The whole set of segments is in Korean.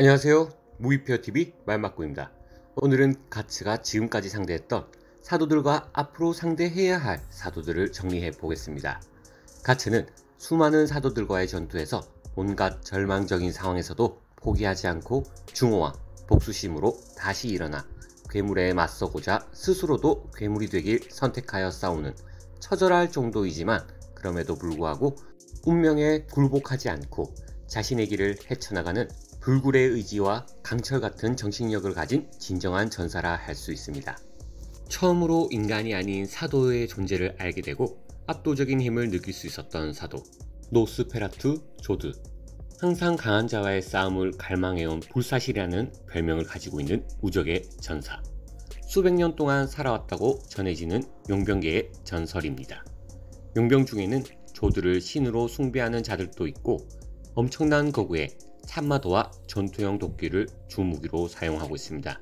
안녕하세요. 무기표TV 말맞고입니다. 오늘은 가츠가 지금까지 상대했던 사도들과 앞으로 상대해야 할 사도들을 정리해 보겠습니다. 가츠는 수많은 사도들과의 전투에서 온갖 절망적인 상황에서도 포기하지 않고 중호와 복수심으로 다시 일어나 괴물에 맞서고자 스스로도 괴물이 되길 선택하여 싸우는 처절할 정도이지만 그럼에도 불구하고 운명에 굴복하지 않고 자신의 길을 헤쳐나가는 불굴의 의지와 강철 같은 정신력을 가진 진정한 전사라 할 수 있습니다. 처음으로 인간이 아닌 사도의 존재를 알게 되고 압도적인 힘을 느낄 수 있었던 사도 노스페라투 조드. 항상 강한 자와의 싸움을 갈망해온 불사실이라는 별명을 가지고 있는 우적의 전사. 수백 년 동안 살아왔다고 전해지는 용병계의 전설입니다. 용병 중에는 조드를 신으로 숭배하는 자들도 있고 엄청난 거구에 참마도와 전투형 도끼를 주무기로 사용하고 있습니다.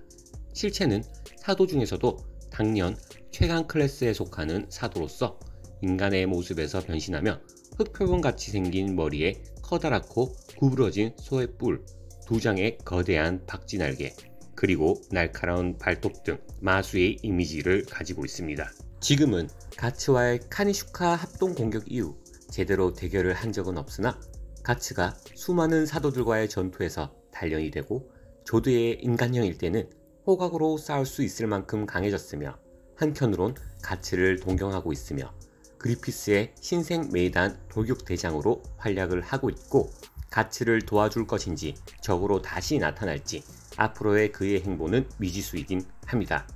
실체는 사도 중에서도 당연 최강 클래스에 속하는 사도로서 인간의 모습에서 변신하며 흑표범같이 생긴 머리에 커다랗고 구부러진 소의 뿔, 두 장의 거대한 박쥐날개, 그리고 날카로운 발톱 등 마수의 이미지를 가지고 있습니다. 지금은 가츠와의 카니슈카 합동 공격 이후 제대로 대결을 한 적은 없으나 가츠가 수많은 사도들과의 전투에서 단련이 되고 조드의 인간형일 때는 호각으로 싸울 수 있을 만큼 강해졌으며 한편으론 가츠를 동경하고 있으며 그리피스의 신생 메이단 돌격대장으로 활약을 하고 있고 가츠를 도와줄 것인지 적으로 다시 나타날지 앞으로의 그의 행보는 미지수이긴 합니다.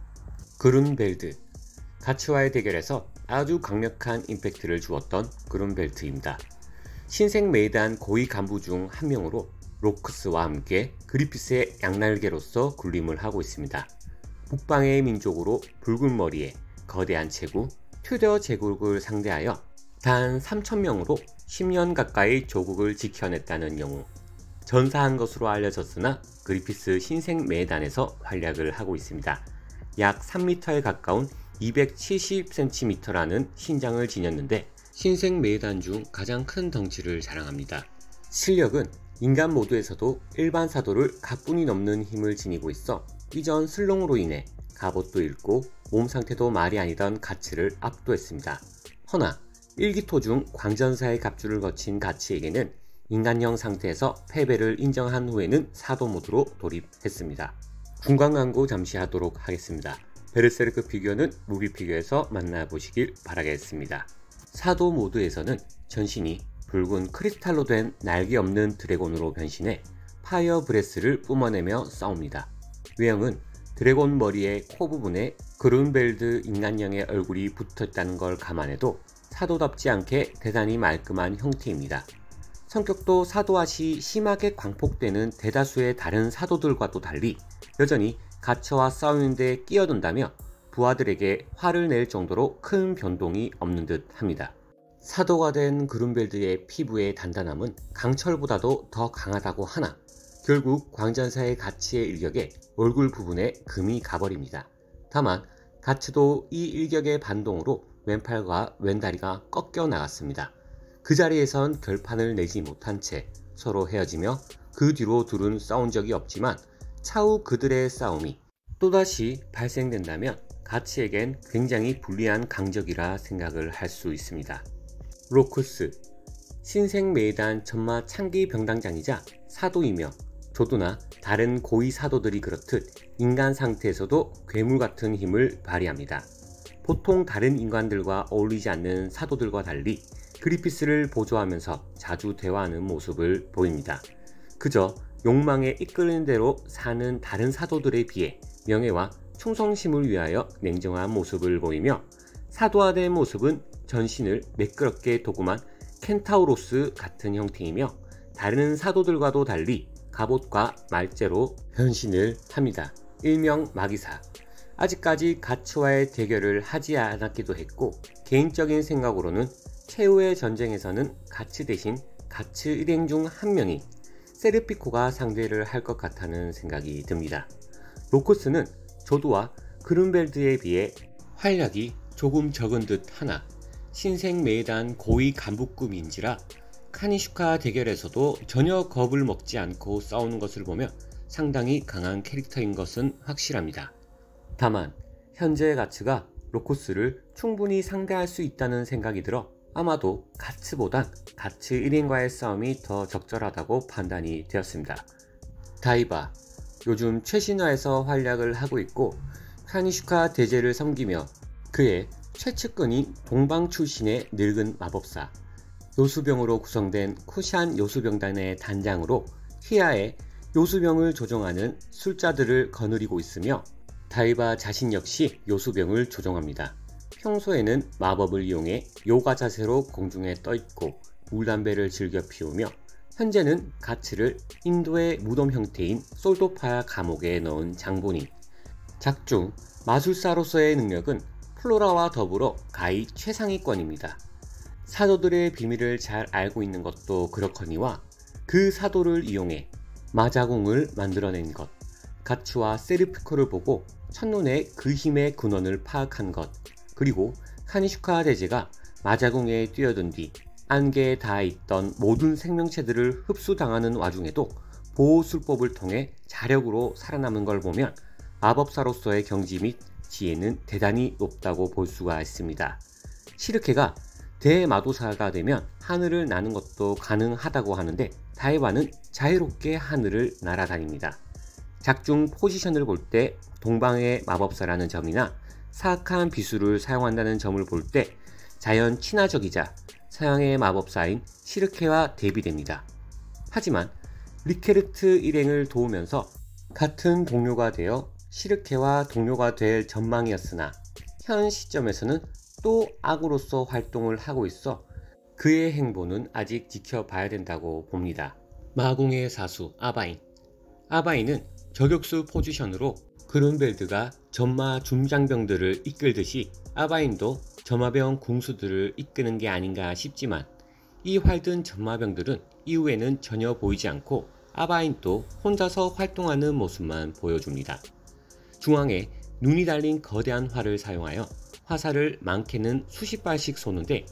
그룬벨드. 가츠와의 대결에서 아주 강력한 임팩트를 주었던 그룬벨트입니다. 신생 메이단 고위 간부 중 한 명으로 로크스와 함께 그리피스의 양날개로서 군림을 하고 있습니다. 북방의 민족으로 붉은 머리에 거대한 체구, 튜더 제국을 상대하여 단 3,000명으로 10년 가까이 조국을 지켜냈다는 영웅. 전사한 것으로 알려졌으나 그리피스 신생 메이단에서 활약을 하고 있습니다. 약 3m에 가까운 270cm라는 신장을 지녔는데 신생 메이단 중 가장 큰 덩치를 자랑합니다. 실력은 인간 모드에서도 일반 사도를 가뿐히 넘는 힘을 지니고 있어 이전 슬롱으로 인해 갑옷도 잃고 몸 상태도 말이 아니던 가츠를 압도했습니다. 허나 1기토 중 광전사의 갑주를 거친 가츠에게는 인간형 상태에서 패배를 인정한 후에는 사도 모드로 돌입했습니다. 중간 광고 잠시 하도록 하겠습니다. 베르세르크 피규어는 무비피규어에서 만나보시길 바라겠습니다. 사도 모드에서는 전신이 붉은 크리스탈로 된 날개 없는 드래곤으로 변신해 파이어 브레스를 뿜어내며 싸웁니다. 외형은 드래곤 머리의 코 부분에 그룬벨드 인간형의 얼굴이 붙어있다는 걸 감안해도 사도답지 않게 대단히 말끔한 형태입니다. 성격도 사도화시 심하게 광폭되는 대다수의 다른 사도들과도 달리 여전히 가츠와 싸우는데 끼어든다며 부하들에게 화를 낼 정도로 큰 변동이 없는 듯 합니다. 사도가 된 그룬벨드의 피부의 단단함은 강철보다도 더 강하다고 하나 결국 광전사의 가츠의 일격에 얼굴 부분에 금이 가버립니다. 다만 가츠도 이 일격의 반동으로 왼팔과 왼다리가 꺾여 나갔습니다. 그 자리에선 결판을 내지 못한 채 서로 헤어지며 그 뒤로 둘은 싸운 적이 없지만 차후 그들의 싸움이 또다시 발생된다면 가츠에겐 굉장히 불리한 강적이라 생각을 할 수 있습니다. 로쿠스. 신생 메이단 전마 창기 병당장이자 사도이며 조드나 다른 고위 사도들이 그렇듯 인간 상태에서도 괴물 같은 힘을 발휘합니다. 보통 다른 인간들과 어울리지 않는 사도들과 달리 그리피스를 보조하면서 자주 대화하는 모습을 보입니다. 그저 욕망에 이끄는 대로 사는 다른 사도들에 비해 명예와 충성심을 위하여 냉정한 모습을 보이며 사도화된 모습은 전신을 매끄럽게 도구만 켄타우로스 같은 형태이며 다른 사도들과도 달리 갑옷과 말재로 변신을 합니다. 일명 마기사. 아직까지 가츠와의 대결을 하지 않았기도 했고 개인적인 생각으로는 최후의 전쟁에서는 가츠 대신 가츠 일행 중 한 명인 세르피코가 상대를 할 것 같다는 생각이 듭니다. 로쿠스는 조드와 그룬벨드에 비해 활약이 조금 적은 듯 하나 신생 메이단 고위 간부급인지라 카니슈카 대결에서도 전혀 겁을 먹지 않고 싸우는 것을 보며 상당히 강한 캐릭터인 것은 확실합니다. 다만 현재의 가츠가 로쿠스를 충분히 상대할 수 있다는 생각이 들어 아마도 가츠보단 가츠 1인과의 싸움이 더 적절하다고 판단이 되었습니다. 다이바, 요즘 최신화에서 활약을 하고 있고 카니슈카 대제를 섬기며 그의 최측근인 동방 출신의 늙은 마법사, 요수병으로 구성된 쿠샨 요수병단의 단장으로 휘하의 요수병을 조종하는 술자들을 거느리고 있으며 다이바 자신 역시 요수병을 조종합니다. 평소에는 마법을 이용해 요가 자세로 공중에 떠있고 물담배를 즐겨 피우며 현재는 가츠를 인도의 무덤 형태인 솔도파야 감옥에 넣은 장본인. 작중 마술사로서의 능력은 플로라와 더불어 가히 최상위권입니다. 사도들의 비밀을 잘 알고 있는 것도 그렇거니와 그 사도를 이용해 마자궁을 만들어낸 것, 가츠와 세르피코를 보고 첫눈에 그 힘의 근원을 파악한 것, 그리고 카니슈카 대제가 마자궁에 뛰어든 뒤 안개에 닿아있던 모든 생명체들을 흡수당하는 와중에도 보호술법을 통해 자력으로 살아남은 걸 보면 마법사로서의 경지 및 지혜는 대단히 높다고 볼 수가 있습니다. 시르케가 대마도사가 되면 하늘을 나는 것도 가능하다고 하는데 다이바는 자유롭게 하늘을 날아다닙니다. 작중 포지션을 볼 때 동방의 마법사라는 점이나 사악한 비수를 사용한다는 점을 볼 때 자연 친화적이자 서양의 마법사인 시르케와 대비됩니다. 하지만 리케르트 일행을 도우면서 같은 동료가 되어 시르케와 동료가 될 전망이었으나 현 시점에서는 또 악으로서 활동을 하고 있어 그의 행보는 아직 지켜봐야 된다고 봅니다. 마궁의 사수 아바인. 아바인은 저격수 포지션으로 그룬벨드가 점마 중장병들을 이끌듯이 아바인도 점마병 궁수들을 이끄는 게 아닌가 싶지만 이 활든 점마병들은 이후에는 전혀 보이지 않고 아바인도 혼자서 활동하는 모습만 보여줍니다. 중앙에 눈이 달린 거대한 활을 사용하여 화살을 많게는 수십 발씩 쏘는데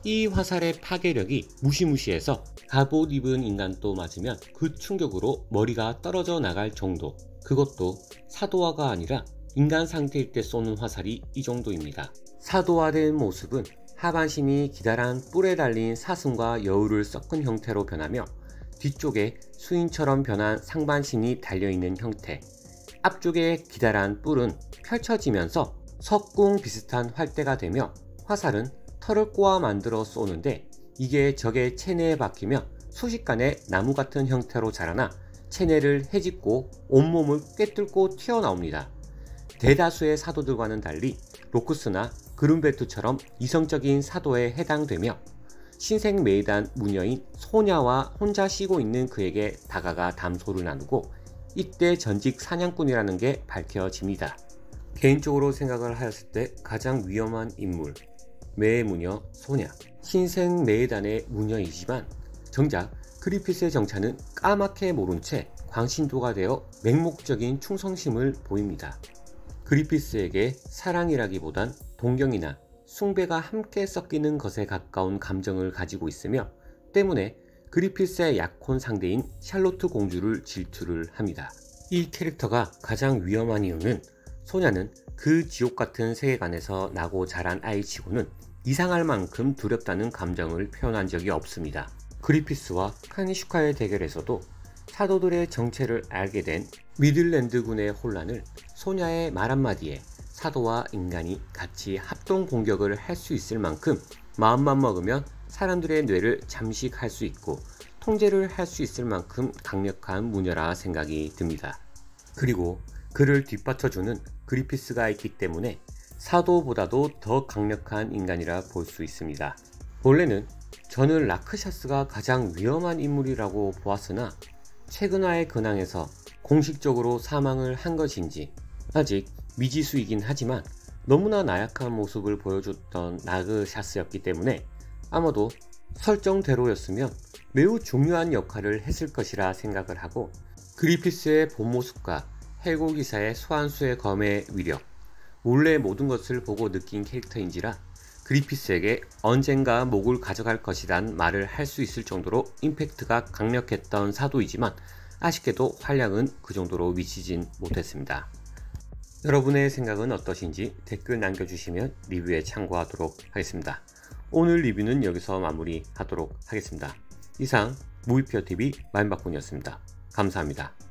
이 화살의 파괴력이 무시무시해서 갑옷 입은 인간도 맞으면 그 충격으로 머리가 떨어져 나갈 정도, 그것도 사도화가 아니라 인간 상태일 때 쏘는 화살이 이 정도입니다. 사도화된 모습은 하반신이 기다란 뿔에 달린 사슴과 여우를 섞은 형태로 변하며 뒤쪽에 수인처럼 변한 상반신이 달려있는 형태, 앞쪽에 기다란 뿔은 펼쳐지면서 석궁 비슷한 활대가 되며 화살은 털을 꼬아 만들어 쏘는데 이게 적의 체내에 박히며 순식간에 나무 같은 형태로 자라나 체내를 헤집고 온몸을 꿰뚫고 튀어나옵니다. 대다수의 사도들과는 달리 로쿠스나 그룬베트처럼 이성적인 사도에 해당되며 신생 메이단 무녀인 소냐와 혼자 쉬고 있는 그에게 다가가 담소를 나누고 이때 전직 사냥꾼이라는 게 밝혀집니다. 개인적으로 생각을 하였을 때 가장 위험한 인물, 매의 무녀 소냐. 신생 메이단의 무녀이지만 정작 그리피스의 정체는 까맣게 모른 채 광신도가 되어 맹목적인 충성심을 보입니다. 그리피스에게 사랑이라기보단 동경이나 숭배가 함께 섞이는 것에 가까운 감정을 가지고 있으며 때문에 그리피스의 약혼 상대인 샬로트 공주를 질투를 합니다. 이 캐릭터가 가장 위험한 이유는 소냐는 그 지옥같은 세계관에서 나고 자란 아이치고는 이상할 만큼 두렵다는 감정을 표현한 적이 없습니다. 그리피스와 카니슈카의 대결에서도 사도들의 정체를 알게 된 미들랜드군의 혼란을 소냐의 말 한마디에 사도와 인간이 같이 합동 공격을 할 수 있을 만큼 마음만 먹으면 사람들의 뇌를 잠식할 수 있고 통제를 할 수 있을 만큼 강력한 무녀라 생각이 듭니다. 그리고 그를 뒷받쳐주는 그리피스가 있기 때문에 사도보다도 더 강력한 인간이라 볼 수 있습니다. 원래는 저는 라크샤스가 가장 위험한 인물이라고 보았으나 최근화의 근황에서 공식적으로 사망을 한 것인지 아직 미지수이긴 하지만 너무나 나약한 모습을 보여줬던 라크샤스였기 때문에 아마도 설정대로였으면 매우 중요한 역할을 했을 것이라 생각을 하고 그리피스의 본 모습과 해고기사의 소환수의 검의 위력, 몰래 모든 것을 보고 느낀 캐릭터인지라 그리피스에게 언젠가 목을 가져갈 것이란 말을 할 수 있을 정도로 임팩트가 강력했던 사도이지만 아쉽게도 활약은 그 정도로 미치진 못했습니다. 여러분의 생각은 어떠신지 댓글 남겨주시면 리뷰에 참고하도록 하겠습니다. 오늘 리뷰는 여기서 마무리하도록 하겠습니다. 이상 무비표TV 마인박군이었습니다. 감사합니다.